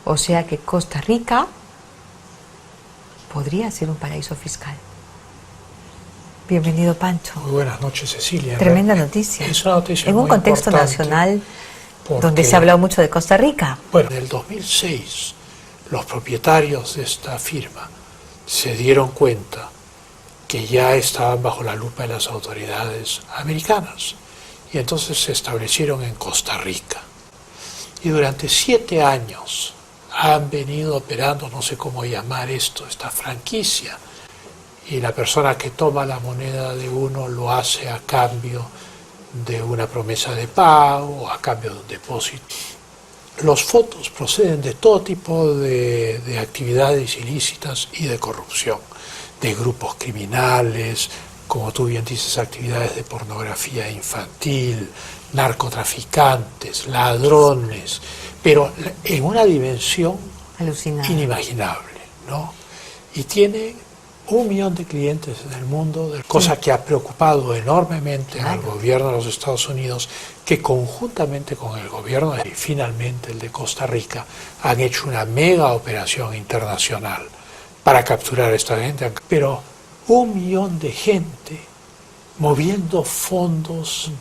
O sea que Costa Rica podría ser un paraíso fiscal. Bienvenido, Pancho. Muy buenas noches, Cecilia. Tremenda noticia. Es una noticia en un muy contexto nacional donde se ha hablado mucho de Costa Rica. Bueno, en el 2006 los propietarios de esta firma se dieron cuenta que ya estaban bajo la lupa de las autoridades americanas y entonces se establecieron en Costa Rica. Y durante 7 años han venido operando, no sé cómo llamar esto, esta franquicia, y la persona que toma la moneda de uno lo hace a cambio de una promesa de pago o a cambio de un depósito. Los fondos proceden de todo tipo de actividades ilícitas y de corrupción, de grupos criminales, como tú bien dices, actividades de pornografía infantil, narcotraficantes, ladrones, pero en una dimensión alucinante, inimaginable, ¿no? Y tiene 1 millón de clientes en el mundo, cosa que ha preocupado enormemente al gobierno de los Estados Unidos, que conjuntamente con el gobierno y finalmente el de Costa Rica han hecho una mega operación internacional para capturar a esta gente. Pero 1 millón de gente moviendo fondos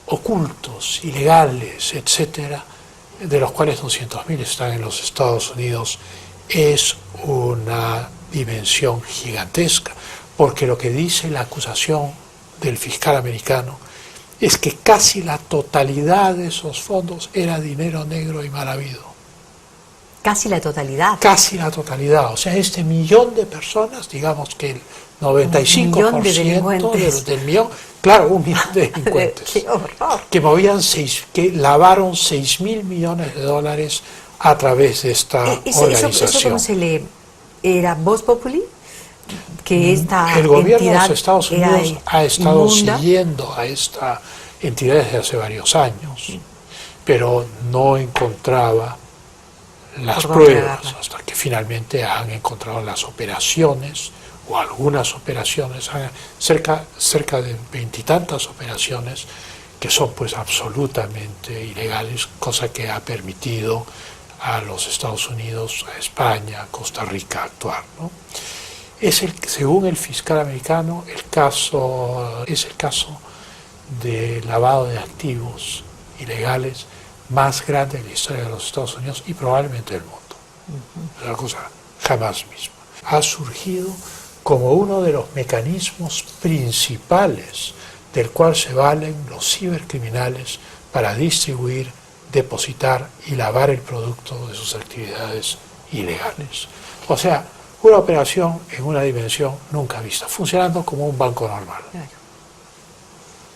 ocultos, ilegales, etcétera, de los cuales 200.000 están en los Estados Unidos, es una dimensión gigantesca, porque lo que dice la acusación del fiscal americano es que casi la totalidad de esos fondos era dinero negro y mal habido. Casi la totalidad. Casi la totalidad. O sea, este millón de personas, digamos que el 95% del millón, claro, 1 millón de delincuentes, ¡Qué horror! que lavaron $6.000 millones a través de esta organización. ¿Eso cómo se lee? ¿Era Voz Populi? Que esta el gobierno de los entidad Estados Unidos ha estado inmunda, siguiendo a esta entidad desde hace varios años, pero no encontraba las pruebas hasta que finalmente han encontrado las operaciones, o algunas operaciones, cerca de 20 y tantas operaciones que son pues absolutamente ilegales, cosa que ha permitido a los Estados Unidos, a España, a Costa Rica actuar, ¿no? Según el fiscal americano, es el caso de lavado de activos ilegales más grande en la historia de los Estados Unidos y probablemente del mundo. Es una cosa jamás misma. Ha surgido como uno de los mecanismos principales del cual se valen los cibercriminales para distribuir, depositar y lavar el producto de sus actividades ilegales. O sea, una operación en una dimensión nunca vista, funcionando como un banco normal. Claro.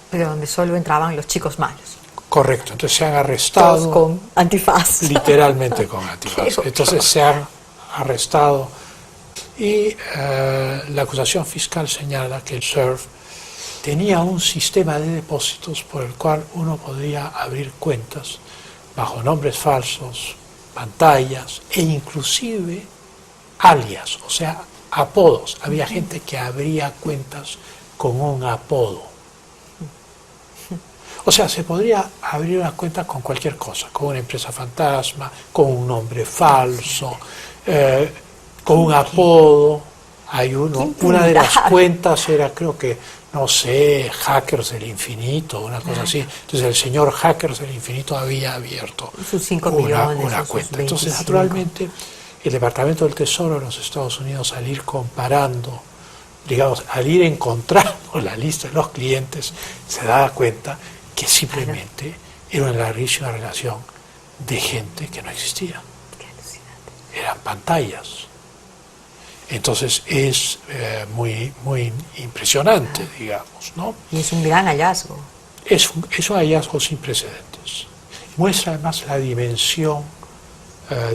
Pero donde solo entraban los chicos malos. Correcto, entonces se han arrestado. Todos con antifaz. Literalmente con antifaz. Entonces se han arrestado y la acusación fiscal señala que el SURF tenía un sistema de depósitos por el cual uno podría abrir cuentas bajo nombres falsos, pantallas e inclusive alias, o sea, apodos. Había gente que abría cuentas con un apodo. O sea, se podría abrir una cuenta con cualquier cosa, con una empresa fantasma, con un nombre falso, con un apodo. Hay una de las cuentas era, creo que, no sé, Hackers del Infinito, una cosa así. Entonces el señor Hackers del Infinito había abierto sus 5 millones, una cuenta. Entonces, naturalmente, el Departamento del Tesoro de los Estados Unidos, al ir comparando, digamos, al ir encontrando la lista de los clientes, se daba cuenta que simplemente era una larguísima relación de gente que no existía. Eran pantallas. Entonces es muy impresionante, digamos, ¿no? Y es un gran hallazgo. Es un hallazgo sin precedentes. Muestra además la dimensión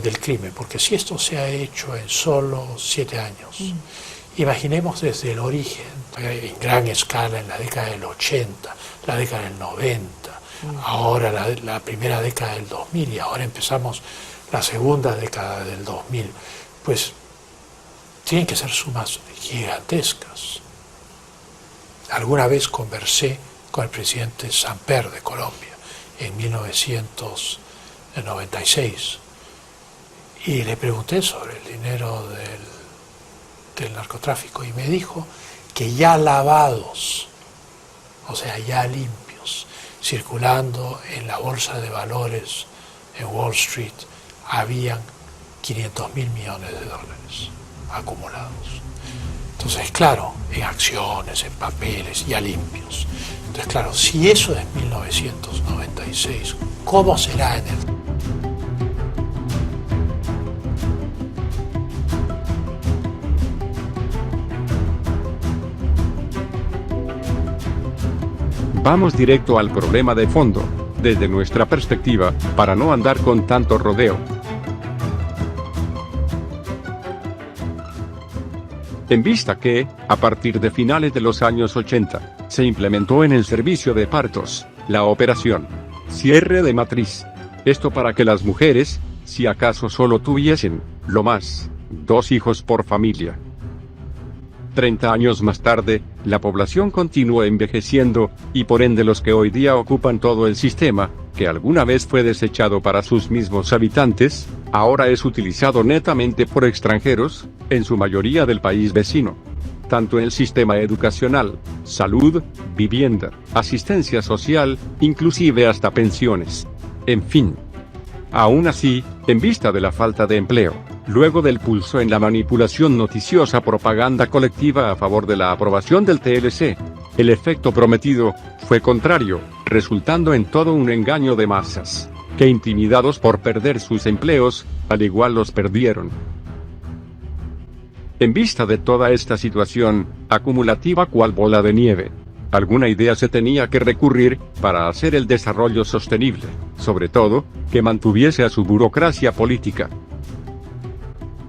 del crimen, porque si esto se ha hecho en solo 7 años, imaginemos desde el origen, en gran escala, en la década del 80, la década del 90, ahora la primera década del 2000 y ahora empezamos la segunda década del 2000, pues tienen que ser sumas gigantescas. Alguna vez conversé con el presidente Samper de Colombia en 1996 Y le pregunté sobre el dinero del narcotráfico y me dijo que ya lavados, o sea, ya limpios, circulando en la bolsa de valores en Wall Street, habían 500.000 millones de dólares acumulados. Entonces, claro, en acciones, en papeles, ya limpios. Entonces, claro, si eso es 1996, ¿cómo será en el... Vamos directo al problema de fondo, desde nuestra perspectiva, para no andar con tanto rodeo. En vista que, a partir de finales de los años 80, se implementó en el servicio de partos, la operación cierre de matriz. Esto para que las mujeres, si acaso solo tuviesen, lo más, 2 hijos por familia. 30 años más tarde, la población continúa envejeciendo, y por ende los que hoy día ocupan todo el sistema, que alguna vez fue desechado para sus mismos habitantes, ahora es utilizado netamente por extranjeros, en su mayoría del país vecino. Tanto en el sistema educacional, salud, vivienda, asistencia social, inclusive hasta pensiones. En fin. Aún así, en vista de la falta de empleo, luego del pulso en la manipulación noticiosa propaganda colectiva a favor de la aprobación del TLC, el efecto prometido fue contrario, resultando en todo un engaño de masas, que intimidados por perder sus empleos, al igual los perdieron. En vista de toda esta situación, acumulativa cual bola de nieve, alguna idea se tenía que recurrir para hacer el desarrollo sostenible, sobre todo, que mantuviese a su burocracia política.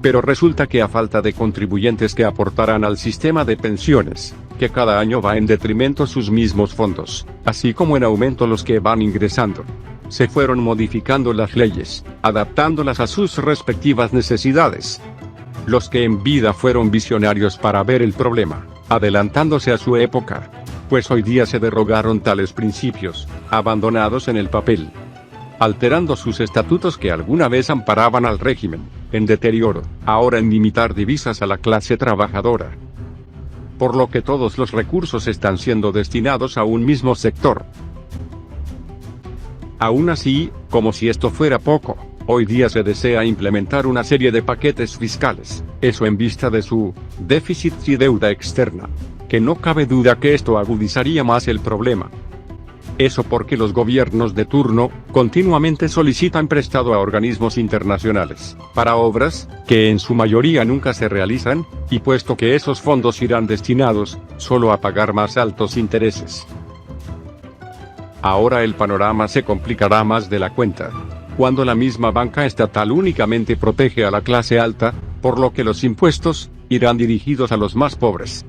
Pero resulta que a falta de contribuyentes que aportaran al sistema de pensiones, que cada año va en detrimento sus mismos fondos, así como en aumento los que van ingresando, se fueron modificando las leyes, adaptándolas a sus respectivas necesidades. Los que en vida fueron visionarios para ver el problema, adelantándose a su época, pues hoy día se derogaron tales principios, abandonados en el papel, alterando sus estatutos que alguna vez amparaban al régimen, en deterioro, ahora en limitar divisas a la clase trabajadora. Por lo que todos los recursos están siendo destinados a un mismo sector. Aún así, como si esto fuera poco, hoy día se desea implementar una serie de paquetes fiscales, eso en vista de su déficit y deuda externa, que no cabe duda que esto agudizaría más el problema. Eso porque los gobiernos de turno continuamente solicitan prestado a organismos internacionales, para obras que en su mayoría nunca se realizan, y puesto que esos fondos irán destinados solo a pagar más altos intereses. Ahora el panorama se complicará más de la cuenta, cuando la misma banca estatal únicamente protege a la clase alta, por lo que los impuestos irán dirigidos a los más pobres.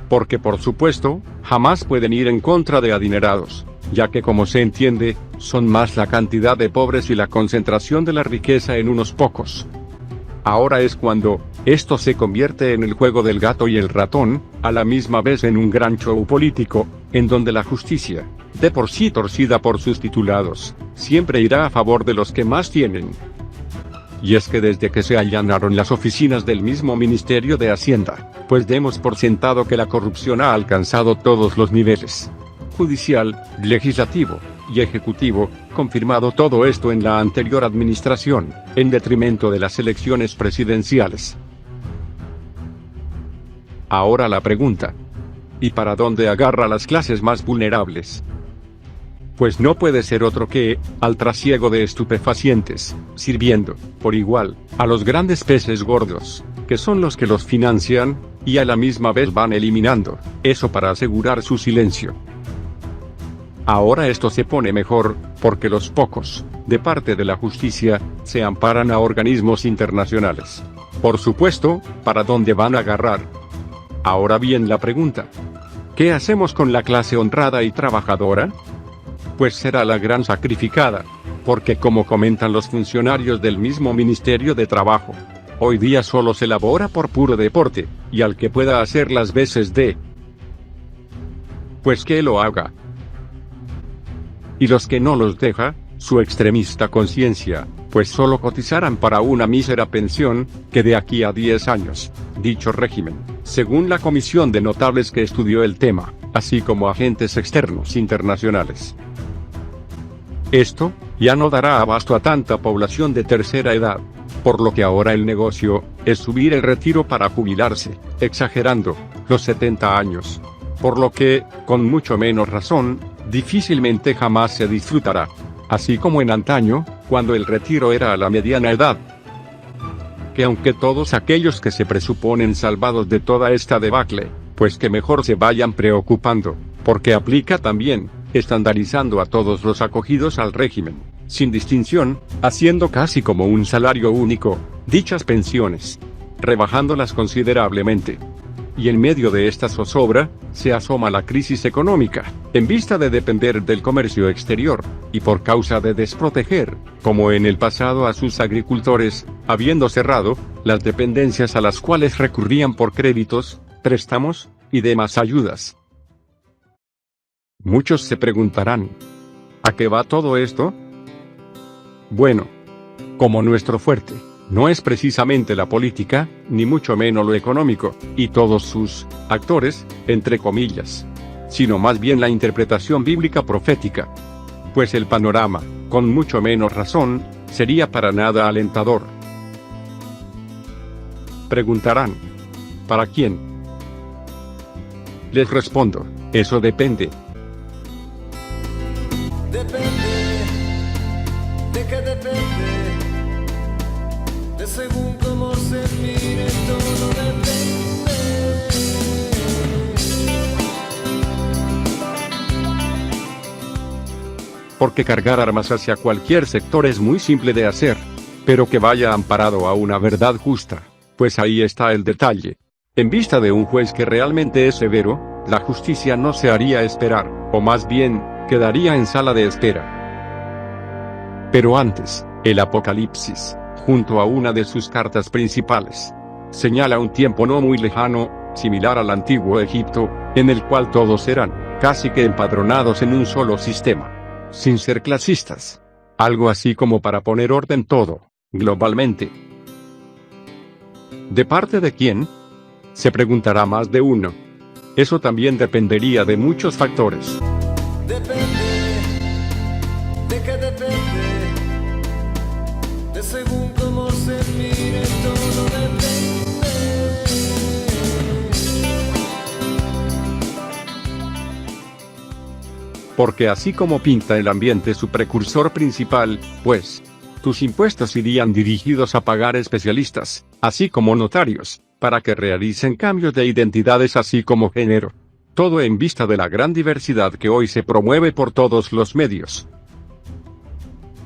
Porque por supuesto, jamás pueden ir en contra de adinerados, ya que como se entiende, son más la cantidad de pobres y la concentración de la riqueza en unos pocos. Ahora es cuando esto se convierte en el juego del gato y el ratón, a la misma vez en un gran show político, en donde la justicia, de por sí torcida por sus titulados, siempre irá a favor de los que más tienen. Y es que desde que se allanaron las oficinas del mismo Ministerio de Hacienda, pues demos por sentado que la corrupción ha alcanzado todos los niveles, judicial, legislativo y ejecutivo, confirmado todo esto en la anterior administración, en detrimento de las elecciones presidenciales. Ahora la pregunta: ¿y para dónde agarra las clases más vulnerables? Pues no puede ser otro que, al trasiego de estupefacientes, sirviendo, por igual, a los grandes peces gordos, que son los que los financian, y a la misma vez van eliminando, eso para asegurar su silencio. Ahora esto se pone mejor, porque los pocos, de parte de la justicia, se amparan a organismos internacionales. Por supuesto, ¿para dónde van a agarrar? Ahora bien la pregunta: ¿qué hacemos con la clase honrada y trabajadora? Pues será la gran sacrificada, porque como comentan los funcionarios del mismo Ministerio de Trabajo, hoy día solo se labora por puro deporte, y al que pueda hacer las veces de, pues que lo haga. Y los que no los deja, su extremista conciencia, pues solo cotizarán para una mísera pensión, que de aquí a 10 años, dicho régimen, según la comisión de notables que estudió el tema, así como agentes externos internacionales. Esto, ya no dará abasto a tanta población de tercera edad, por lo que ahora el negocio, es subir el retiro para jubilarse, exagerando, los 70 años. Por lo que, con mucho menos razón, difícilmente jamás se disfrutará. Así como en antaño, cuando el retiro era a la mediana edad. Que aunque todos aquellos que se presuponen salvados de toda esta debacle, pues que mejor se vayan preocupando, porque aplica también, estandarizando a todos los acogidos al régimen, sin distinción, haciendo casi como un salario único, dichas pensiones, rebajándolas considerablemente. Y en medio de esta zozobra, se asoma la crisis económica, en vista de depender del comercio exterior, y por causa de desproteger, como en el pasado a sus agricultores, habiendo cerrado, las dependencias a las cuales recurrían por créditos, préstamos, y demás ayudas. Muchos se preguntarán, ¿a qué va todo esto? Bueno, como nuestro fuerte no es precisamente la política, ni mucho menos lo económico, y todos sus actores, entre comillas, sino más bien la interpretación bíblica profética. Pues el panorama, con mucho menos razón, sería para nada alentador. Preguntarán, ¿para quién? Les respondo, eso depende. Depende, ¿de qué depende? De según cómo se mire, todo depende. Porque cargar armas hacia cualquier sector es muy simple de hacer, pero que vaya amparado a una verdad justa, pues ahí está el detalle. En vista de un juez que realmente es severo, la justicia no se haría esperar, o más bien, quedaría en sala de espera. Pero antes, el Apocalipsis, junto a una de sus cartas principales, señala un tiempo no muy lejano, similar al antiguo Egipto, en el cual todos eran, casi que empadronados en un solo sistema, sin ser clasistas. Algo así como para poner orden todo, globalmente. ¿De parte de quién? Se preguntará más de uno. Eso también dependería de muchos factores. Depende, ¿de qué depende? De según cómo se mire, todo depende. Porque así como pinta el ambiente su precursor principal, pues, tus impuestos irían dirigidos a pagar especialistas, así como notarios, para que realicen cambios de identidades así como género. Todo en vista de la gran diversidad que hoy se promueve por todos los medios.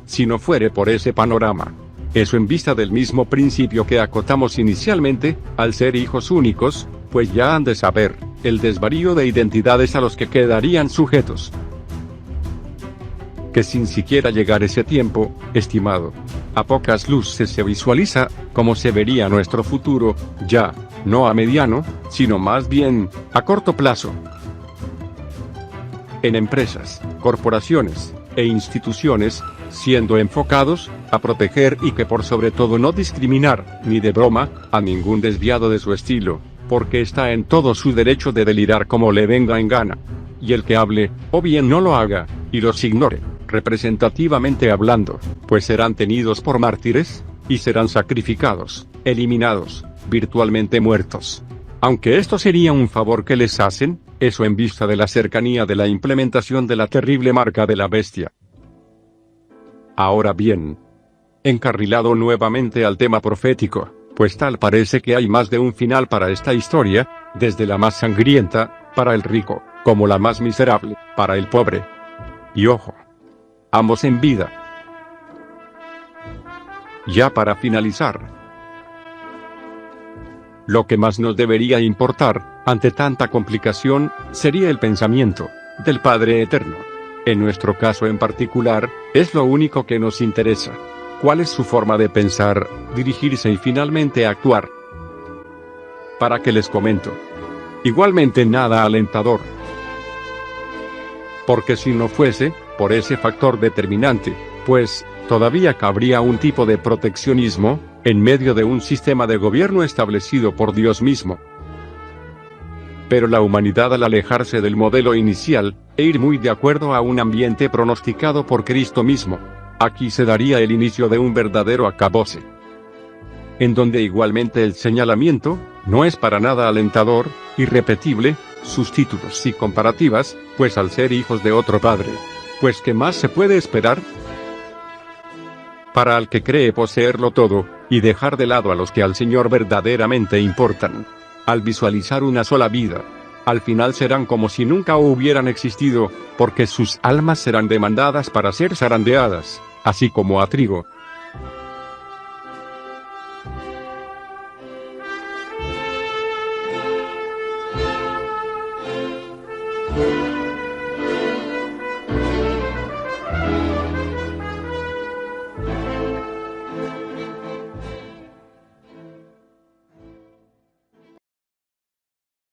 Si no fuere por ese panorama, eso en vista del mismo principio que acotamos inicialmente, al ser hijos únicos, pues ya han de saber, el desvarío de identidades a los que quedarían sujetos. Que sin siquiera llegar ese tiempo, estimado, a pocas luces se visualiza, cómo se vería nuestro futuro, ya, no a mediano, sino más bien, a corto plazo. En empresas, corporaciones, e instituciones, siendo enfocados, a proteger y que por sobre todo no discriminar, ni de broma, a ningún desviado de su estilo, porque está en todo su derecho de delirar como le venga en gana. Y el que hable, o bien no lo haga, y los ignore, representativamente hablando, pues serán tenidos por mártires, y serán sacrificados, eliminados, virtualmente muertos. Aunque esto sería un favor que les hacen, eso en vista de la cercanía de la implementación de la terrible marca de la bestia. Ahora bien, encarrilado nuevamente al tema profético, pues tal parece que hay más de un final para esta historia, desde la más sangrienta, para el rico, como la más miserable, para el pobre. Y ojo, ambos en vida. Ya para finalizar, lo que más nos debería importar, ante tanta complicación, sería el pensamiento del Padre Eterno. En nuestro caso en particular, es lo único que nos interesa. ¿Cuál es su forma de pensar, dirigirse y finalmente actuar? ¿Para qué les comento? Igualmente nada alentador. Porque si no fuese, por ese factor determinante, pues, todavía cabría un tipo de proteccionismo, en medio de un sistema de gobierno establecido por Dios mismo. Pero la humanidad, al alejarse del modelo inicial, e ir muy de acuerdo a un ambiente pronosticado por Cristo mismo, aquí se daría el inicio de un verdadero acabose, en donde igualmente el señalamiento no es para nada alentador, irrepetible, sus títulos y comparativas, pues al ser hijos de otro Padre, pues ¿qué más se puede esperar? Para el que cree poseerlo todo, y dejar de lado a los que al Señor verdaderamente importan, al visualizar una sola vida, al final serán como si nunca hubieran existido, porque sus almas serán demandadas para ser zarandeadas, así como a trigo,